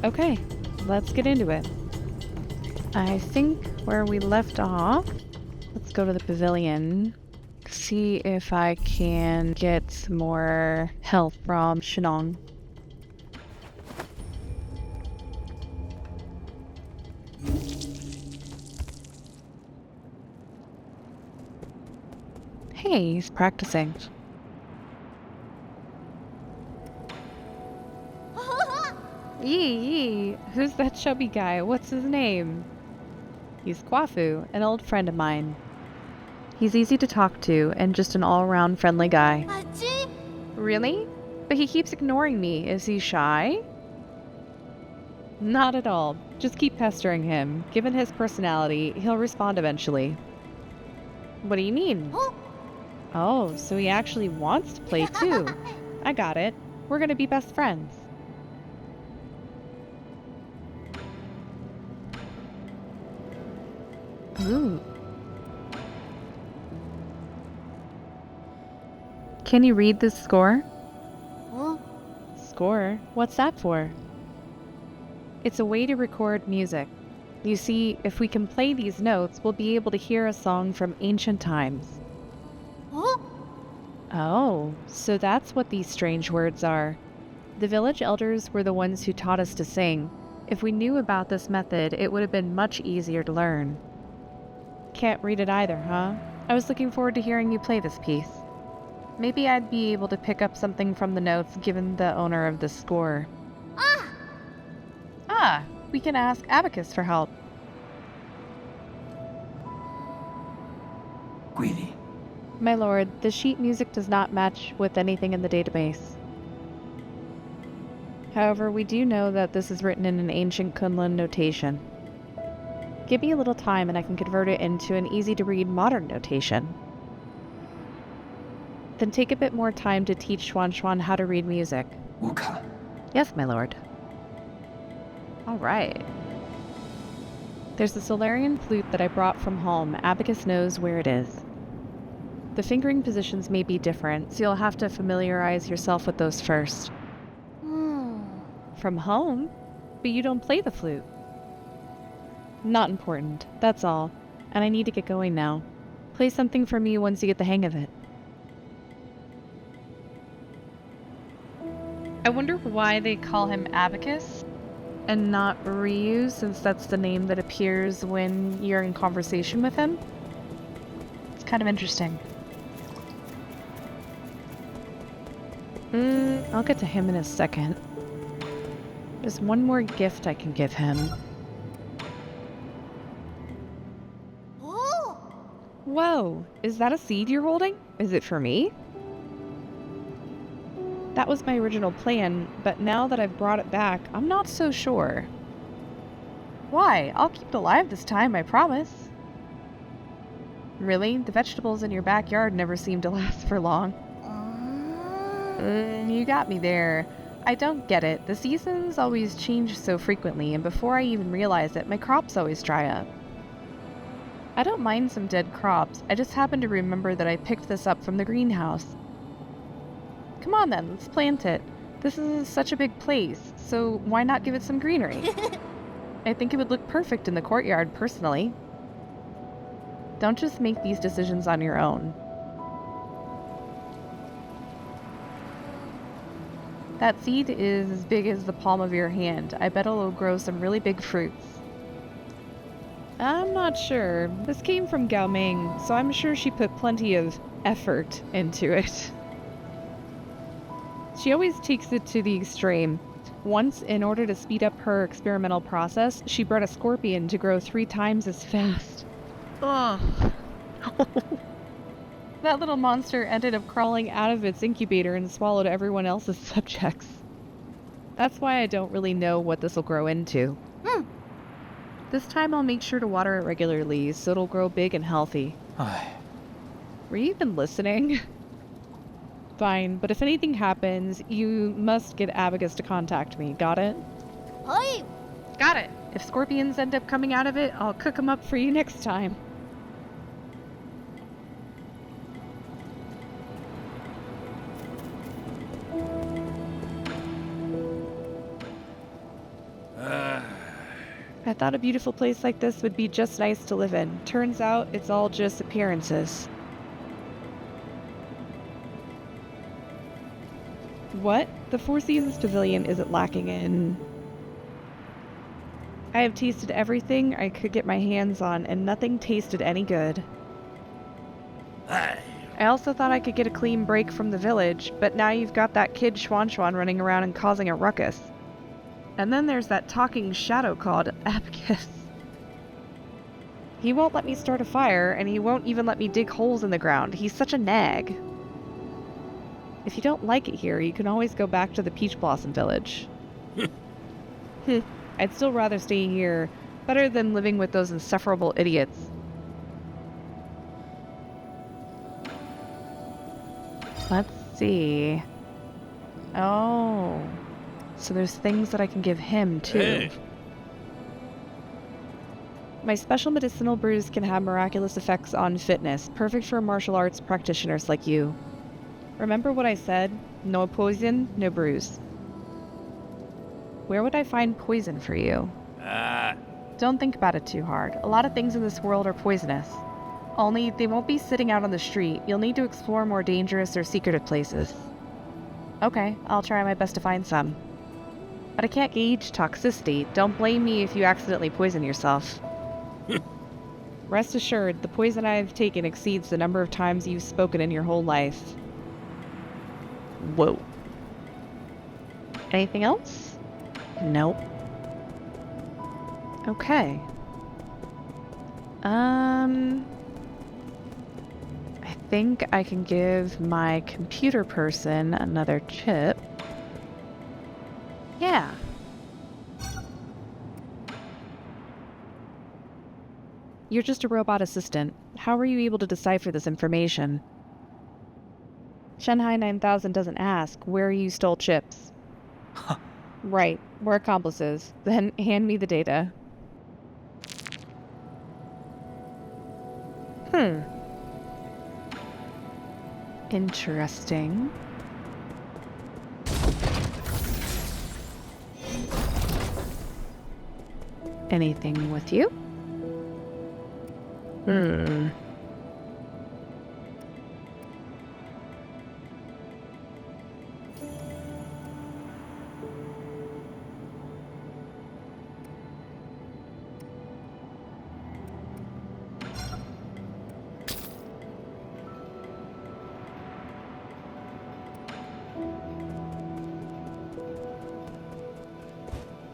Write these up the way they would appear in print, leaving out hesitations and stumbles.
Okay, let's get into it. I think where we left off, let's go to the pavilion. See if I can get some more help from Shenong. Hey, he's practicing. Yee, who's that chubby guy? What's his name? He's Kwafu, an old friend of mine. He's easy to talk to and just an all-around friendly guy. Really? But he keeps ignoring me. Is he shy? Not at all. Just keep pestering him. Given his personality, he'll respond eventually. What do you mean? Oh, so he actually wants to play too. I got it. We're gonna be best friends. Ooh. Can you read this score? Score? What's that for? It's a way to record music. You see, if we can play these notes, we'll be able to hear a song from ancient times. Oh, so that's what these strange words are. The village elders were the ones who taught us to sing. If we knew about this method, it would have been much easier to learn. Can't read it either, huh? I was looking forward to hearing you play this piece. Maybe I'd be able to pick up something from the notes given the owner of the score. We can ask Abacus for help. Greedy. My lord, the sheet music does not match with anything in the database. However, we do know that this is written in an ancient Kunlun notation. Give me a little time and I can convert it into an easy-to-read modern notation. Then take a bit more time to teach Xuan how to read music. Wuka. Yes, my lord. All right. There's a Solarian flute that I brought from home. Abacus knows where it is. The fingering positions may be different, so you'll have to familiarize yourself with those first. From home? But you don't play the flute. Not important, that's all. And I need to get going now. Play something for me once you get the hang of it. I wonder why they call him Abacus and not Ryu, since that's the name that appears when you're in conversation with him. It's kind of interesting. I'll get to him in a second. There's one more gift I can give him. Whoa! Is that a seed you're holding? Is it for me? That was my original plan, but now that I've brought it back, I'm not so sure. Why? I'll keep it alive this time, I promise. Really? The vegetables in your backyard never seem to last for long. You got me there. I don't get it. The seasons always change so frequently, and before I even realize it, my crops always dry up. I don't mind some dead crops. I just happen to remember that I picked this up from the greenhouse. Come on then, let's plant it. This is such a big place, so why not give it some greenery? I think it would look perfect in the courtyard, personally. Don't just make these decisions on your own. That seed is as big as the palm of your hand. I bet it'll grow some really big fruits. I'm not sure. This came from Gao Ming, so I'm sure she put plenty of effort into it. She always takes it to the extreme. Once, in order to speed up her experimental process, she bred a scorpion to grow 3 times as fast. Ugh. That little monster ended up crawling out of its incubator and swallowed everyone else's subjects. That's why I don't really know what this will grow into. This time I'll make sure to water it regularly so it'll grow big and healthy. Were you even listening? Fine, but if anything happens, you must get Abacus to contact me. Got it? Got it. If scorpions end up coming out of it, I'll cook them up for you next time. I thought a beautiful place like this would be just nice to live in. Turns out it's all just appearances. What? The Four Seasons Pavilion isn't lacking in... I have tasted everything I could get my hands on, and nothing tasted any good. I also thought I could get a clean break from the village, but now you've got that kid Schwan running around and causing a ruckus. And then there's that talking shadow called Abacus. He won't let me start a fire, and he won't even let me dig holes in the ground. He's such a nag. If you don't like it here, you can always go back to the Peach Blossom Village. I'd still rather stay here. Better than living with those insufferable idiots. Let's see. Oh. So there's things that I can give him, too. Hey. My special medicinal brews can have miraculous effects on fitness, perfect for martial arts practitioners like you. Remember what I said? No poison, no brews. Where would I find poison for you? Don't think about it too hard. A lot of things in this world are poisonous. Only they won't be sitting out on the street. You'll need to explore more dangerous or secretive places. Okay, I'll try my best to find some. But I can't gauge toxicity. Don't blame me if you accidentally poison yourself. Rest assured, the poison I've taken exceeds the number of times you've spoken in your whole life. Whoa. Anything else? Nope. Okay. I think I can give my computer person another chip. Yeah. You're just a robot assistant. How were you able to decipher this information? Shanghai 9000 doesn't ask where you stole chips. Huh. Right, we're accomplices. Then hand me the data. Interesting. Anything with you?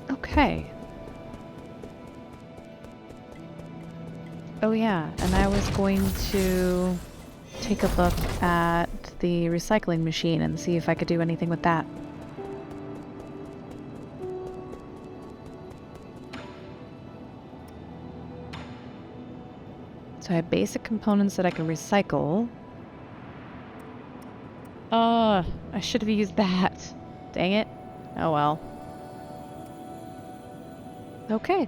Okay. Oh yeah, and I was going to take a look at the recycling machine and see if I could do anything with that. So I have basic components that I can recycle. I should have used that. Dang it. Oh well. Okay. I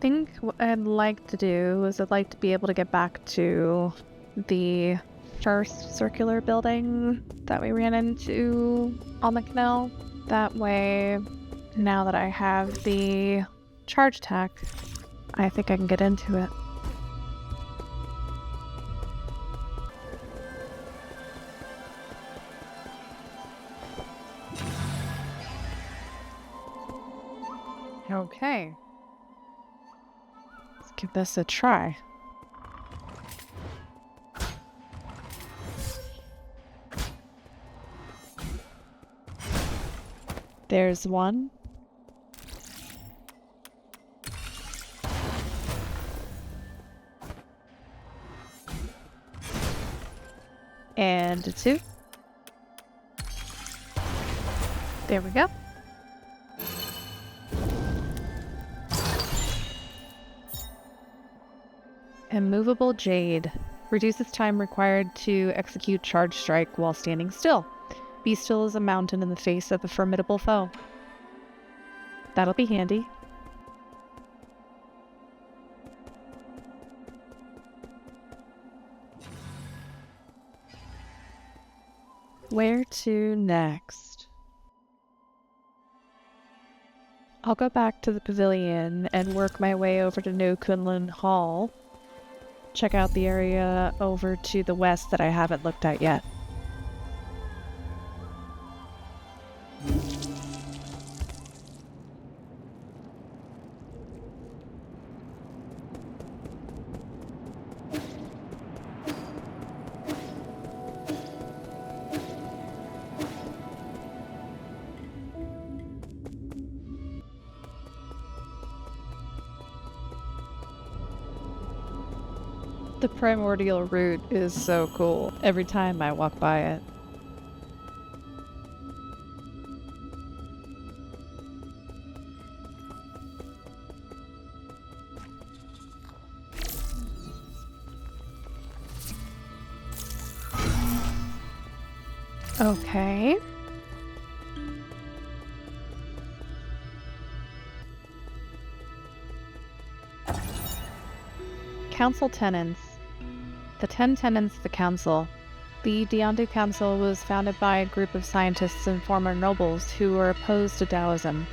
think what I'd like to do is I'd like to be able to get back to the first circular building that we ran into on the canal. That way, now that I have the charge tech, I think I can get into it. Okay. Let's give this a try. There's one. And a two. There we go. Immovable Jade. Reduces time required to execute charge strike while standing still. Be still as a mountain in the face of a formidable foe. That'll be handy. Where to next? I'll go back to the pavilion and work my way over to New Kunlun Hall. Check out the area over to the west that I haven't looked at yet. The primordial route is so cool every time I walk by it. Okay. Council tenants. The 10 tenants of the council. The Diandu Council was founded by a group of scientists and former nobles who were opposed to Taoism.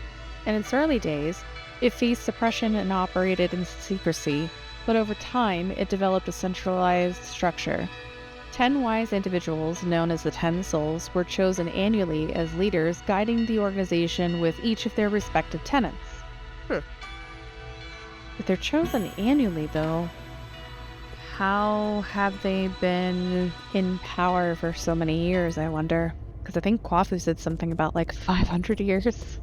In its early days, it faced suppression and operated in secrecy, but over time it developed a centralized structure. 10 wise individuals, known as the 10 Souls, were chosen annually as leaders, guiding the organization with each of their respective tenets. If they're chosen annually, though, how have they been in power for so many years, I wonder? Because I think Kwafu said something about like 500 years.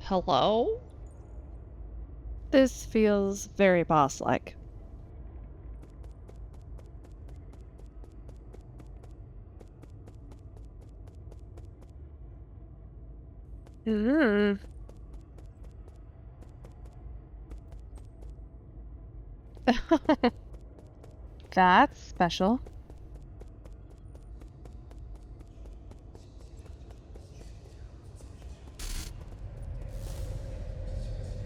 Hello? This feels very boss-like. That's special.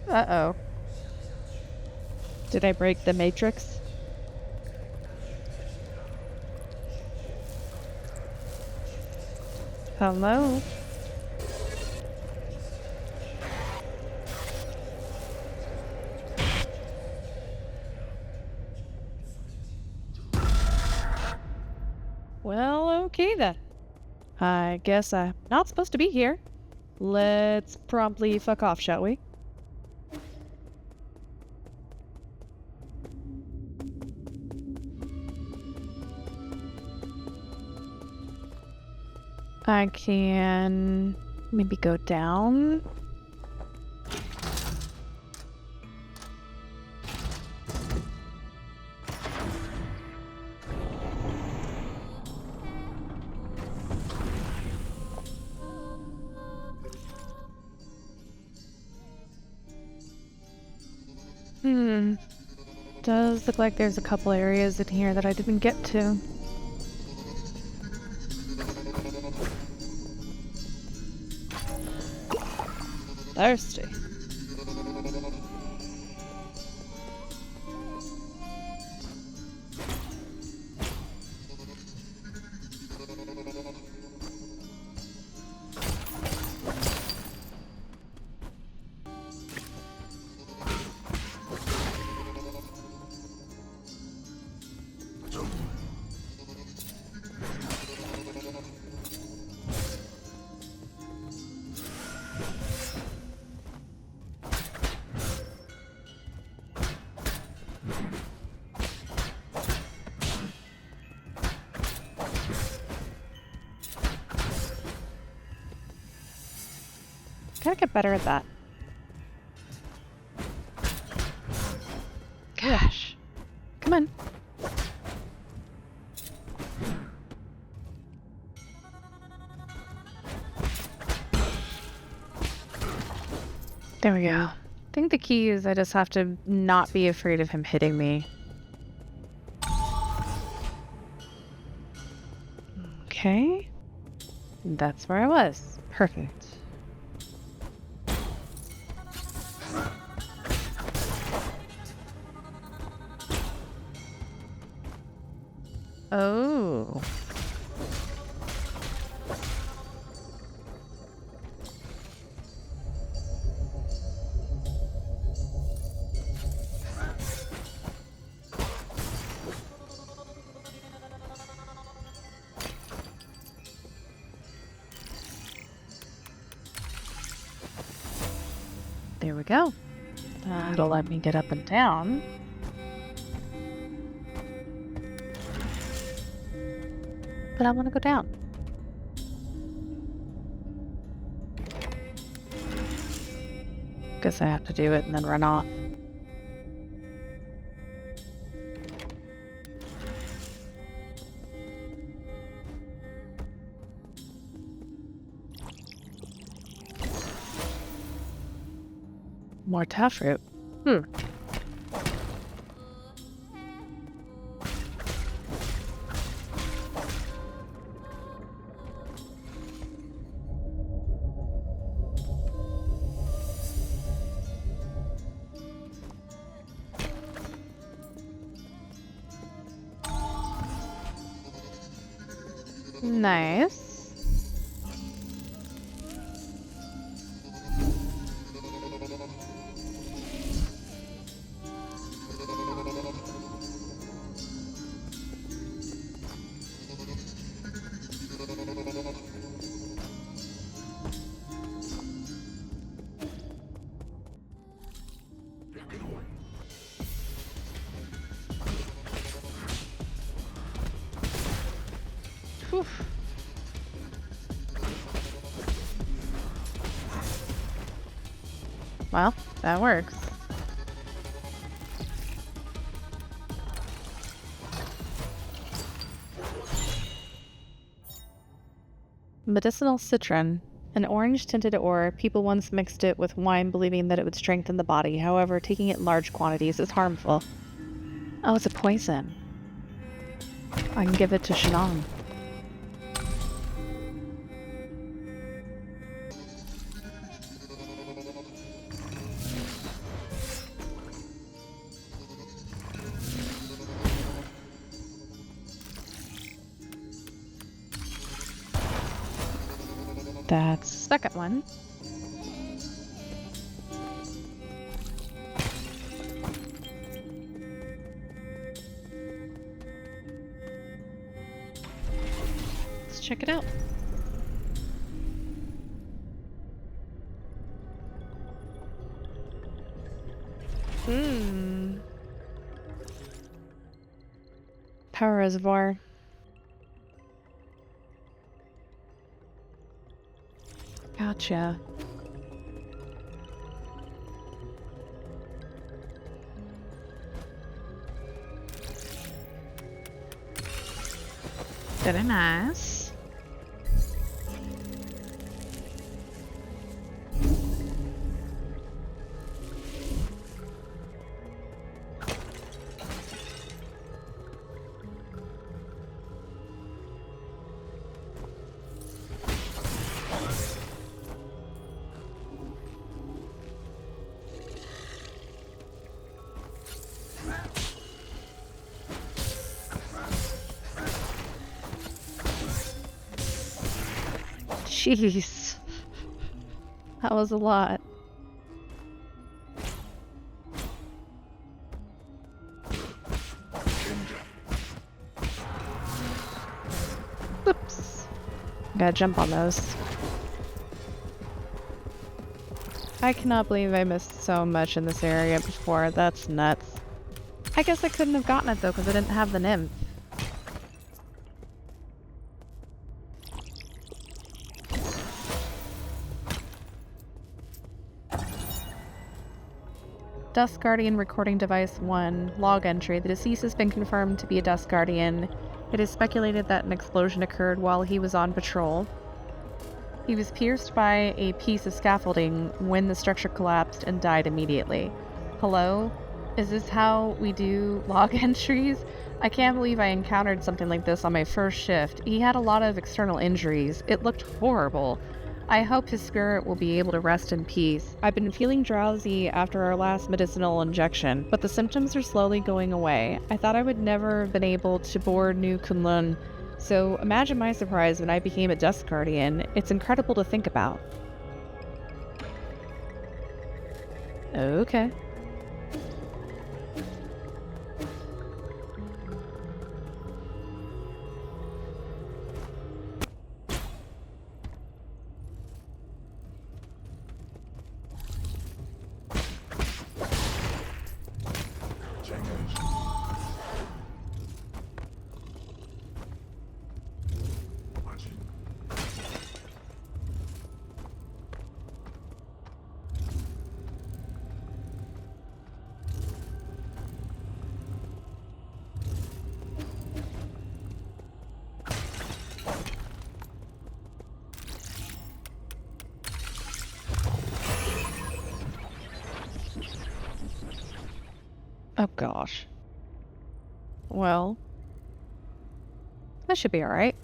Uh-oh. Did I break the matrix? Hello? Well, okay then. I guess I'm not supposed to be here. Let's promptly fuck off, shall we? I can maybe go down. Does look like there's a couple areas in here that I didn't get to. Thirsty. Gotta get better at that. Gosh. Come on. There we go. I think the key is I just have to not be afraid of him hitting me. Okay. That's where I was. Perfect. Oh. There we go. It'll let me get up and down. But I want to go down. Guess I have to do it and then run off. More taproot. Nice. Whew. Well, that works. Medicinal citron. An orange-tinted ore, people once mixed it with wine believing that it would strengthen the body. However, taking it in large quantities is harmful. Oh, it's a poison. I can give it to Shannon. That's the second one. Let's check it out. Power reservoir. Gotcha. Very nice. Jeez. That was a lot. Whoops. Gotta jump on those. I cannot believe I missed so much in this area before. That's nuts. I guess I couldn't have gotten it though because I didn't have the nymph. Dust Guardian Recording Device 1. Log entry. The deceased has been confirmed to be a Dust Guardian. It is speculated that an explosion occurred while he was on patrol. He was pierced by a piece of scaffolding when the structure collapsed and died immediately. Hello? Is this how we do log entries? I can't believe I encountered something like this on my first shift. He had a lot of external injuries. It looked horrible. I hope his spirit will be able to rest in peace. I've been feeling drowsy after our last medicinal injection, but the symptoms are slowly going away. I thought I would never have been able to board New Kunlun, so imagine my surprise when I became a Dust Guardian. It's incredible to think about. Okay. Oh gosh. Well, that should be alright.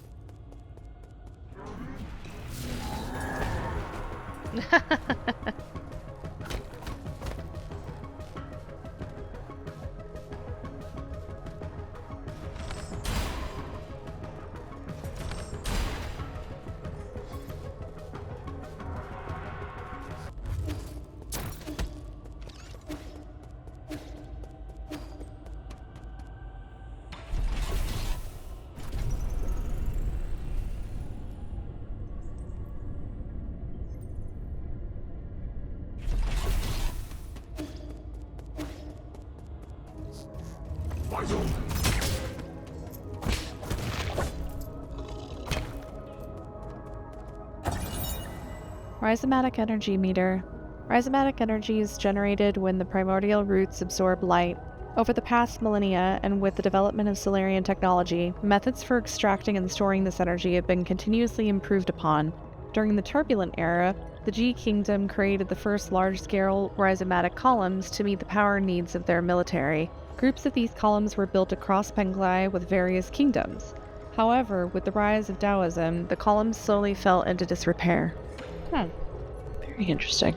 Rhizomatic energy meter. Rhizomatic energy is generated when the primordial roots absorb light. Over the past millennia, and with the development of Solarian technology, methods for extracting and storing this energy have been continuously improved upon. During the Turbulent Era, the G Kingdom created the first large-scale rhizomatic columns to meet the power needs of their military. Groups of these columns were built across Penglai with various kingdoms. However, with the rise of Taoism, the columns slowly fell into disrepair. Very interesting.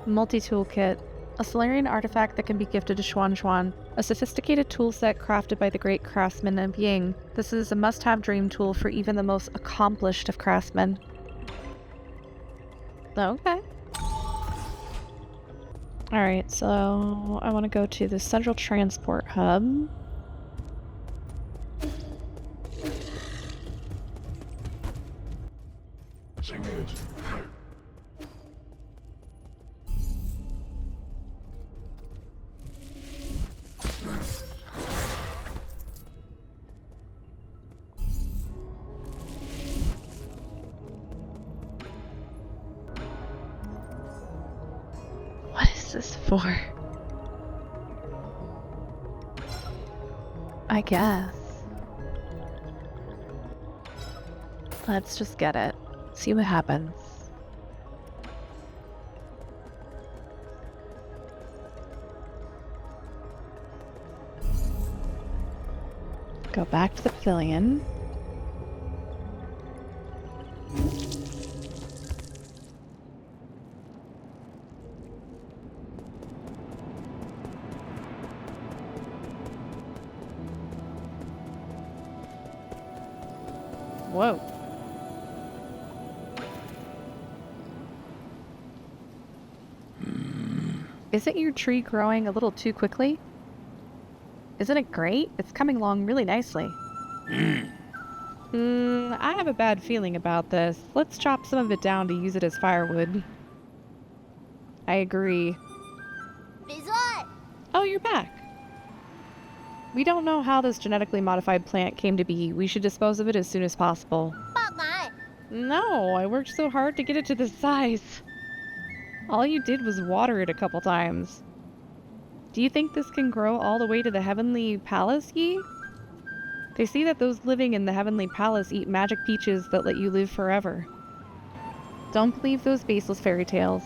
Multi-tool kit. A Solarian artifact that can be gifted to Xuan Xuan. A sophisticated toolset crafted by the great craftsman of Ying. This is a must-have dream tool for even the most accomplished of craftsmen. Okay. Alright, so I want to go to the Central Transport Hub. What is this for? I guess. Let's just get it. See what happens. Go back to the pavilion. Whoa. Isn't your tree growing a little too quickly? Isn't it great? It's coming along really nicely. I have a bad feeling about this. Let's chop some of it down to use it as firewood. I agree. Oh, you're back. We don't know how this genetically modified plant came to be. We should dispose of it as soon as possible. No, I worked so hard to get it to this size. All you did was water it a couple times. Do you think this can grow all the way to the Heavenly Palace, Yi? They say that those living in the Heavenly Palace eat magic peaches that let you live forever. Don't believe those baseless fairy tales.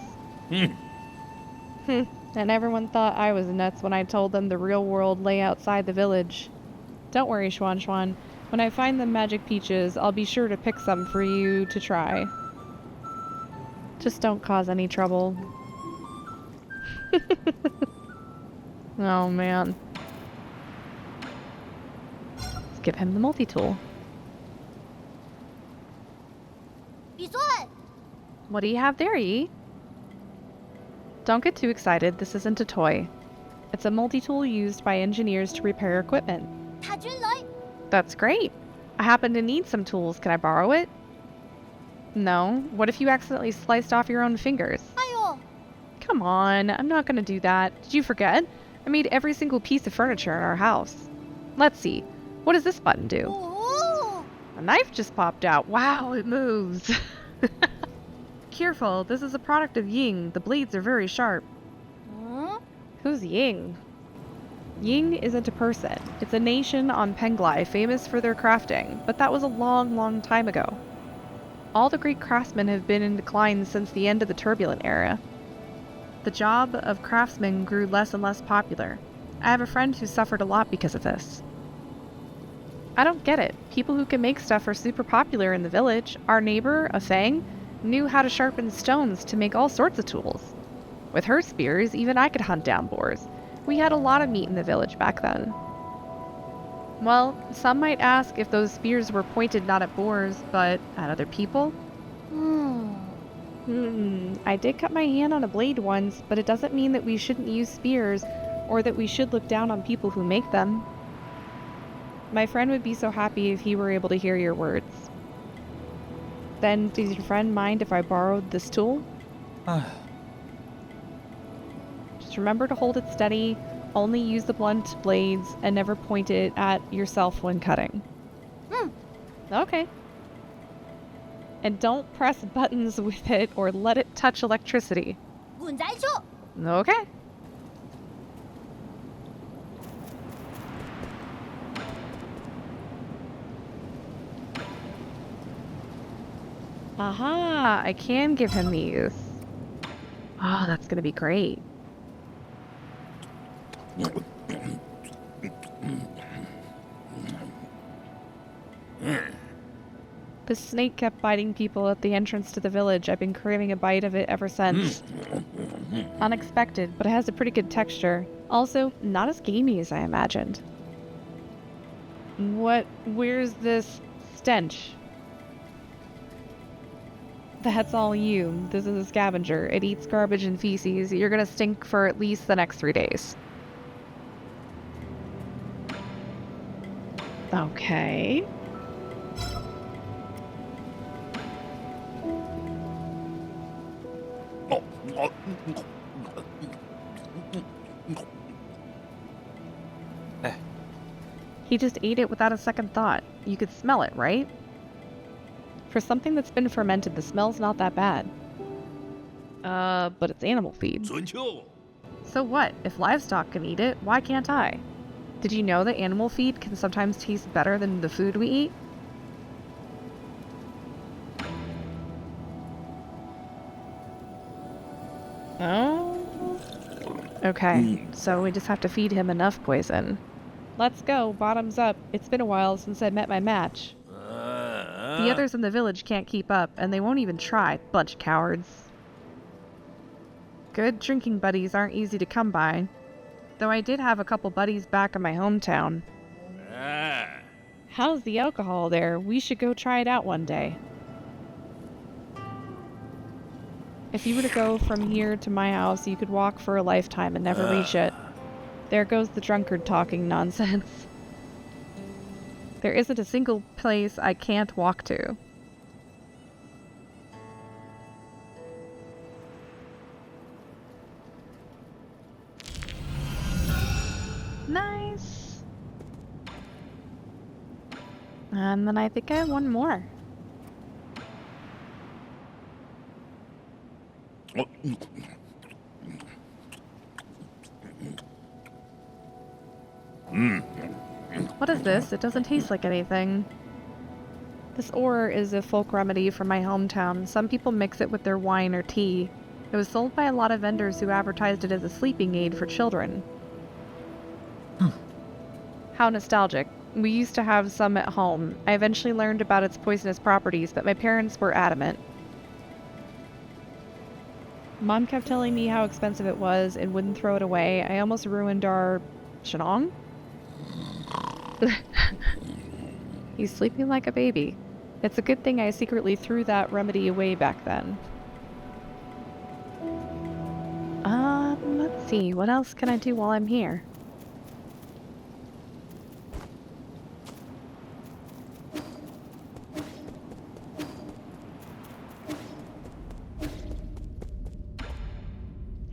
And everyone thought I was nuts when I told them the real world lay outside the village. Don't worry, Schwan Schwan. When I find the magic peaches, I'll be sure to pick some for you to try. Just don't cause any trouble. Oh, man. Let's give him the multi-tool. What do you have there, Yi? Don't get too excited. This isn't a toy. It's a multi-tool used by engineers to repair equipment. That's great. I happen to need some tools. Can I borrow it? No. What if you accidentally sliced off your own fingers? Come on, I'm not gonna do that. Did you forget? I made every single piece of furniture in our house. Let's see. What does this button do? A knife just popped out. Wow, it moves. Careful, this is a product of Ying. The blades are very sharp. Who's Ying? Ying isn't a person. It's a nation on Penglai famous for their crafting, but that was a long, long time ago. All the great craftsmen have been in decline since the end of the turbulent era. The job of craftsman grew less and less popular. I have a friend who suffered a lot because of this. I don't get it. People who can make stuff are super popular in the village. Our neighbor, a Fang, knew how to sharpen stones to make all sorts of tools. With her spears, even I could hunt down boars. We had a lot of meat in the village back then. Well, some might ask if those spears were pointed not at boars, but at other people? I did cut my hand on a blade once, but it doesn't mean that we shouldn't use spears, or that we should look down on people who make them. My friend would be so happy if he were able to hear your words. Then, does your friend mind if I borrowed this tool? Just remember to hold it steady, only use the blunt blades, and never point it at yourself when cutting. Okay. And don't press buttons with it or let it touch electricity. Okay. Aha! I can give him these. Oh, that's gonna be great. The snake kept biting people at the entrance to the village. I've been craving a bite of it ever since. Unexpected, but it has a pretty good texture. Also, not as gamey as I imagined. Where's this stench? That's all you. This is a scavenger. It eats garbage and feces. You're gonna stink for at least the next 3 days. Okay. He just ate it without a second thought. You could smell it, right? For something that's been fermented, the smell's not that bad. But it's animal feed. So what? If livestock can eat it, why can't I? Did you know that animal feed can sometimes taste better than the food we eat? Oh? Okay, so we just have to feed him enough poison. Let's go, bottoms up. It's been a while since I met my match. The others in the village can't keep up, and they won't even try, bunch of cowards. Good drinking buddies aren't easy to come by, though I did have a couple buddies back in my hometown. How's the alcohol there? We should go try it out one day. If you were to go from here to my house, you could walk for a lifetime and never reach it. There goes the drunkard talking nonsense. There isn't a single place I can't walk to. Nice! And then I think I have one more. What is this? It doesn't taste like anything. This ore is a folk remedy from my hometown. Some people mix it with their wine or tea. It was sold by a lot of vendors who advertised it as a sleeping aid for children. How nostalgic. We used to have some at home. I eventually learned about its poisonous properties, but my parents were adamant. Mom kept telling me how expensive it was and wouldn't throw it away. I almost ruined our... Shenong? He's sleeping like a baby. It's a good thing I secretly threw that remedy away back then. Let's see. What else can I do while I'm here?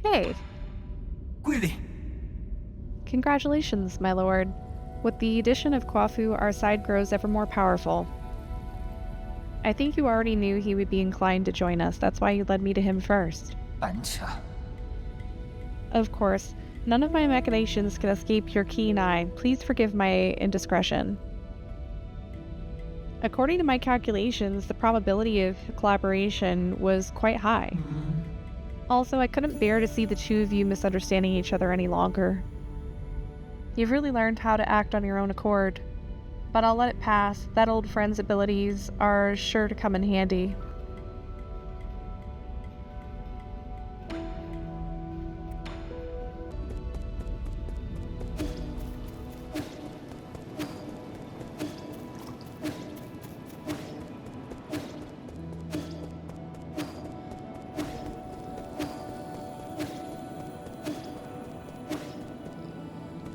Hey! Quilly! Congratulations, my lord. With the addition of Kwafu, our side grows ever more powerful. I think you already knew he would be inclined to join us. That's why you led me to him first. Bancha. Of course, none of my machinations can escape your keen eye. Please forgive my indiscretion. According to my calculations, the probability of collaboration was quite high. Also, I couldn't bear to see the two of you misunderstanding each other any longer. You've really learned how to act on your own accord. But I'll let it pass. That old friend's abilities are sure to come in handy.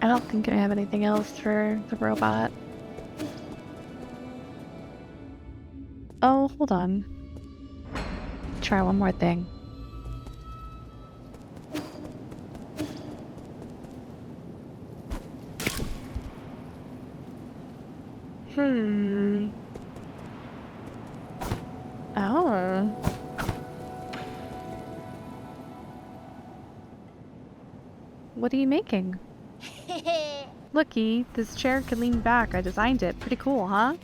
I don't think I have anything else for the robot. Oh, hold on. Try one more thing. Oh. What are you making? Looky, this chair can lean back. I designed it. Pretty cool, huh?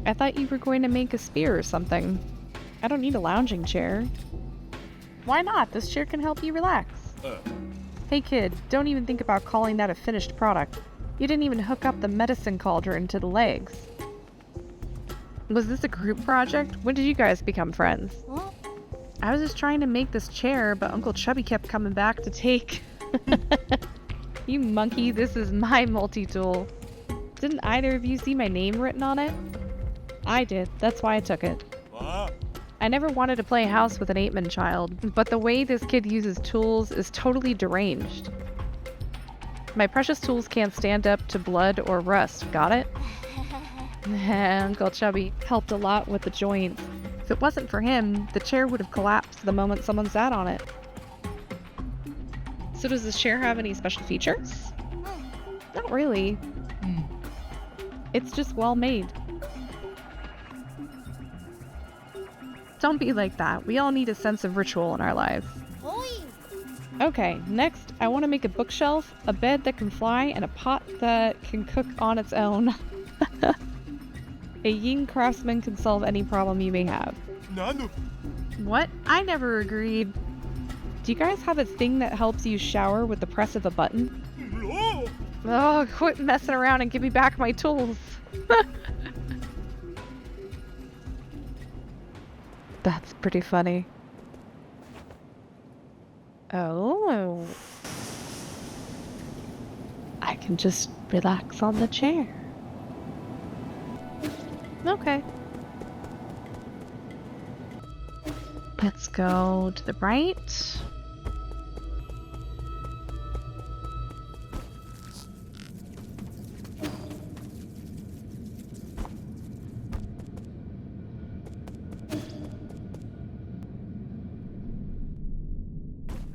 I thought you were going to make a spear or something. I don't need a lounging chair. Why not? This chair can help you relax. Hey kid, don't even think about calling that a finished product. You didn't even hook up the medicine cauldron to the legs. Was this a group project? When did you guys become friends? I was just trying to make this chair, but Uncle Chubby kept coming back to take... You monkey, this is my multi-tool. Didn't either of you see my name written on it? I did. That's why I took it. I never wanted to play house with an 8-man child, but the way this kid uses tools is totally deranged. My precious tools can't stand up to blood or rust, got it? Uncle Chubby helped a lot with the joints. If it wasn't for him, the chair would have collapsed the moment someone sat on it. So does this chair have any special features? Not really. It's just well made. Don't be like that. We all need a sense of ritual in our lives. Okay, next, I want to make a bookshelf, a bed that can fly, and a pot that can cook on its own. A Ying craftsman can solve any problem you may have. What? I never agreed. Do you guys have a thing that helps you shower with the press of a button? Oh, quit messing around and give me back my tools. That's pretty funny. Oh. I can just relax on the chair. Okay. Let's go to the right.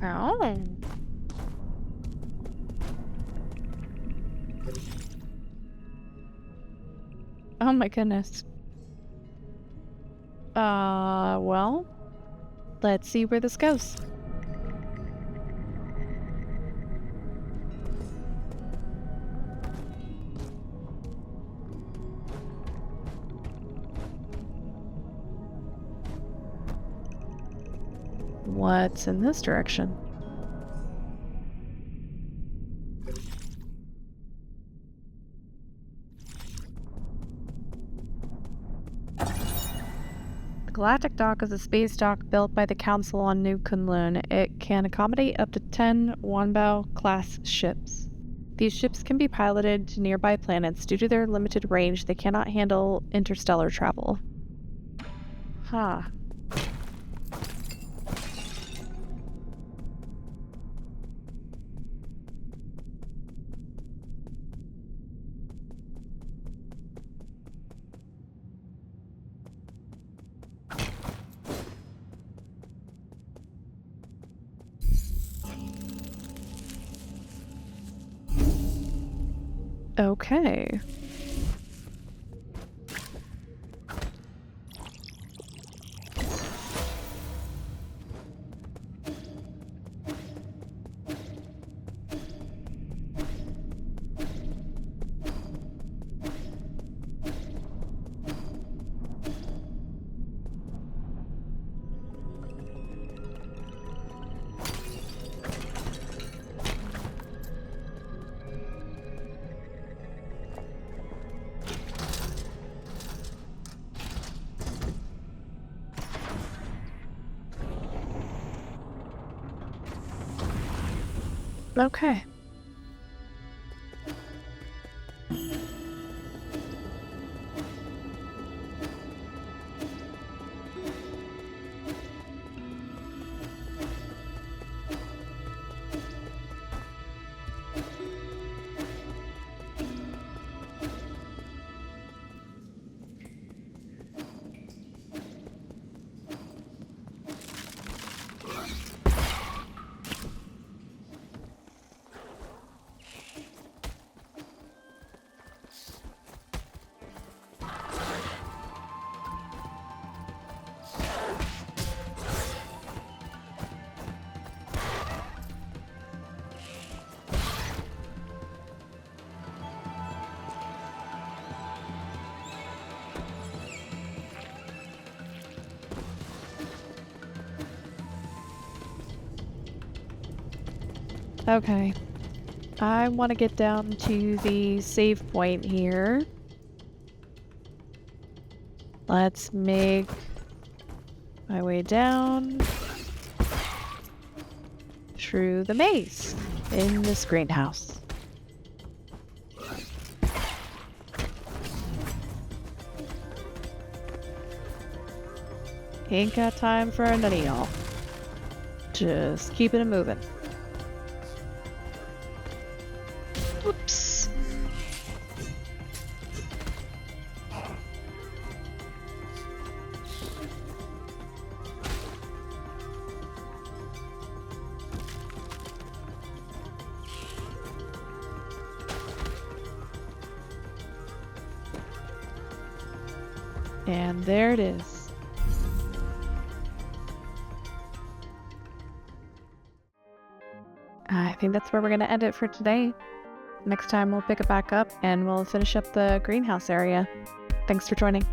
Oh. Oh my goodness. Well, let's see where this goes. What's in this direction? The Galactic Dock is a space dock built by the Council on New Kunlun. It can accommodate up to 10 Wanbao-class ships. These ships can be piloted to nearby planets. Due to their limited range, they cannot handle interstellar travel. Huh. Okay. Okay. Okay. I want to get down to the save point here. Let's make my way down through the maze in this greenhouse. Ain't got time for none of y'all. Just keeping it moving. Oops. And there it is. I think that's where we're going to end it for today. Next time we'll pick it back up and we'll finish up the greenhouse area. Thanks for joining.